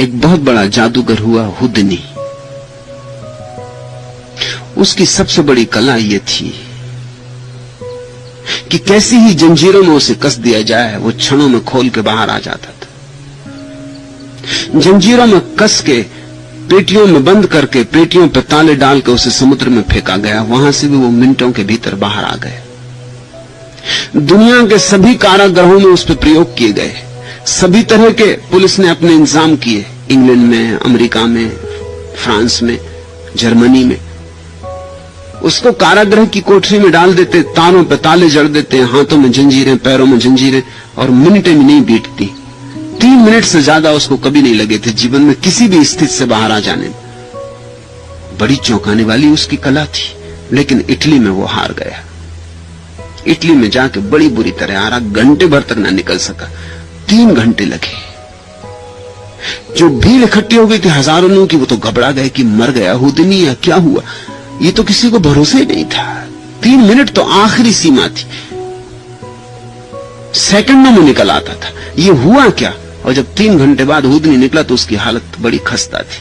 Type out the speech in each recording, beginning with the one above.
एक बहुत बड़ा जादूगर हुआ हुदनी। उसकी सबसे बड़ी कला यह थी कि कैसी ही जंजीरों में उसे कस दिया जाए वो क्षणों में खोल के बाहर आ जाता था। जंजीरों में कस के पेटियों में बंद करके पेटियों पर ताले डाल के उसे समुद्र में फेंका गया। वहां से भी वो मिनटों के भीतर बाहर आ गया। दुनिया के सभी कारागृहों में उस पर प्रयोग किए गए। सभी तरह के पुलिस ने अपने इंतजाम किए, इंग्लैंड में, अमेरिका में, फ्रांस में, जर्मनी में। उसको कारागृह की कोठरी में डाल देते, तारों पे ताले जड़ देते, हाथों में जंजीरें, पैरों में जंजीरें, और मिनटें में नहीं बीतती। 3 मिनट से ज्यादा उसको कभी नहीं लगे थे जीवन में किसी भी स्थिति से बाहर आ जाने में। बड़ी चौंकाने वाली उसकी कला थी। लेकिन इटली में वो हार गया। इटली में जाके बड़ी बुरी तरह हारा, घंटे भर तक ना निकल सका। 3 घंटे लगे। जो भीड़ इकट्ठी हो गई थी हजारों लोगों की, वो तो घबरा गए कि मर गया हुदनी या क्या हुआ। ये तो किसी को भरोसे ही नहीं था। 3 मिनट तो आखिरी सीमा थी, सेकंडों में निकल आता था। ये हुआ क्या? और जब 3 घंटे बाद हुदनी निकला तो उसकी हालत बड़ी खस्ता थी।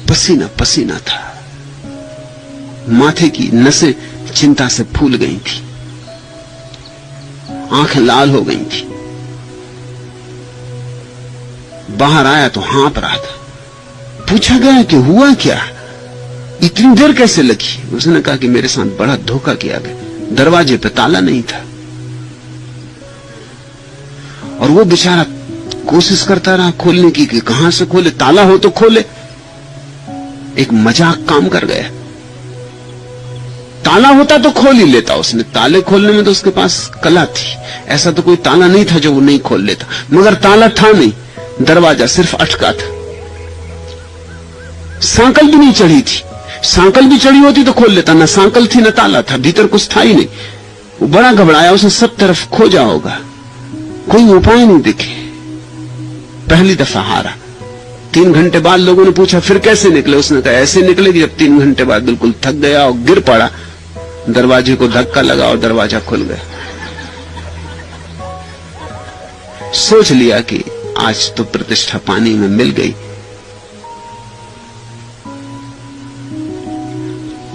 पसीना पसीना था, माथे की नसें चिंता से फूल गई थी, आंखें लाल हो गई थी। बाहर आया तो हाँप रहा था। पूछा गया कि हुआ क्या, इतनी देर कैसे लगी? उसने कहा कि मेरे साथ बड़ा धोखा किया गया, दरवाजे पे ताला नहीं था। और वो बेचारा कोशिश करता रहा खोलने की कि कहां से खोले, ताला हो तो खोले। एक मजाक काम कर गया। ताला होता तो खोल ही लेता उसने। ताले खोलने में तो उसके पास कला थी। ऐसा तो कोई ताला नहीं था जो वो नहीं खोल लेता, मगर ताला था नहीं, दरवाजा सिर्फ अटका था। सांकल भी नहीं चढ़ी थी। सांकल भी चढ़ी होती तो खोल लेता, ना सांकल थी ना ताला था, भीतर कुछ था ही नहीं। वो बड़ा घबराया, उसने सब तरफ खोजा होगा, कोई उपाय नहीं दिखे। पहली दफा हारा। 3 घंटे बाद लोगों ने पूछा फिर कैसे निकले? उसने कहा ऐसे निकले कि जब 3 घंटे बाद बिल्कुल थक गया और गिर पड़ा, दरवाजे को धक्का लगा और दरवाजा खुल गया। सोच लिया कि आज तो प्रतिष्ठा पानी में मिल गई।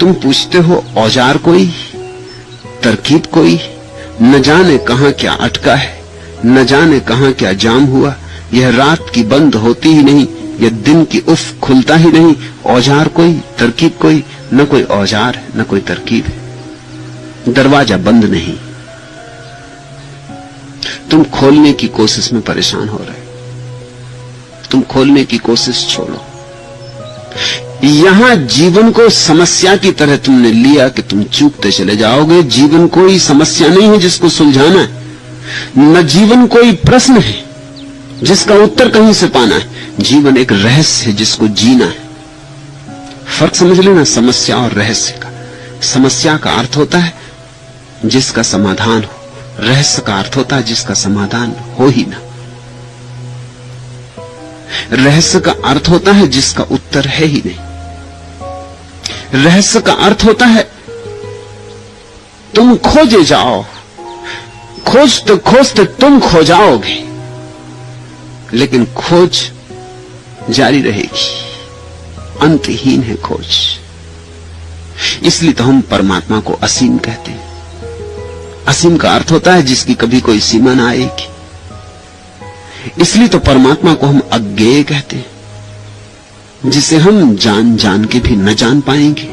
तुम पूछते हो औजार कोई, तरकीब कोई, न जाने कहां क्या अटका है, न जाने कहां क्या जाम हुआ। यह रात की बंद होती ही नहीं, यह दिन की उफ खुलता ही नहीं। औजार कोई, तरकीब कोई, न कोई औजार है न कोई तरकीब है। दरवाजा बंद नहीं। तुम खोलने की कोशिश में परेशान हो रहे, तुम खोलने की कोशिश छोड़ो। यहां जीवन को समस्या की तरह तुमने लिया कि तुम चूकते चले जाओगे। जीवन कोई समस्या नहीं है जिसको सुलझाना है, न जीवन कोई प्रश्न है जिसका उत्तर कहीं से पाना है। जीवन एक रहस्य है जिसको जीना है। फर्क समझ लेना समस्या और रहस्य का। समस्या का अर्थ होता है जिसका समाधान हो, रहस्य का अर्थ होता है जिसका समाधान हो ही ना। रहस्य का अर्थ होता है जिसका उत्तर है ही नहीं। रहस्य का अर्थ होता है तुम खोजे जाओ, खोजते खोजते तुम खो जाओगे, लेकिन खोज जारी रहेगी, अंतहीन है खोज। इसलिए तो हम परमात्मा को असीम कहते हैं। असीम का अर्थ होता है जिसकी कभी कोई सीमा ना आएगी। इसलिए तो परमात्मा को हम अज्ञेय कहते हैं, जिसे हम जान जान के भी न जान पाएंगे।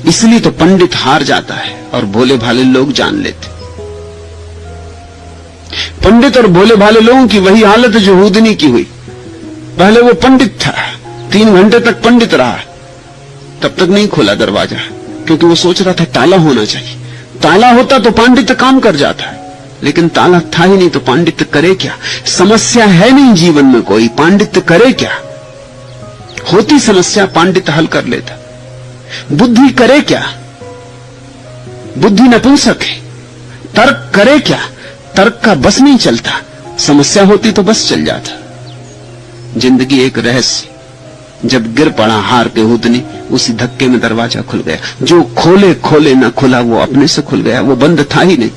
इसलिए तो पंडित हार जाता है और भोले भाले लोग जान लेते। पंडित और भोले भाले लोगों की वही हालत है जो हुदनी की हुई। पहले वो पंडित था, 3 घंटे तक पंडित रहा, तब तक नहीं खोला दरवाजा, क्योंकि वो सोच रहा था ताला होना चाहिए। ताला होता तो पांडित्य काम कर जाता है, लेकिन ताला था ही नहीं, तो पांडित्य करे क्या? समस्या है नहीं जीवन में कोई, पांडित्य करे क्या? होती समस्या पांडित्य हल कर लेता। बुद्धि करे क्या? बुद्धि नपुंसक है। तर्क करे क्या? तर्क का बस नहीं चलता। समस्या होती तो बस चल जाता। जिंदगी एक रहस्य। जब गिर पड़ा हार के हुदनी, उसी धक्के में दरवाजा खुल गया। जो खोले खोले न खुला, वो अपने से खुल गया, वो बंद था ही नहीं।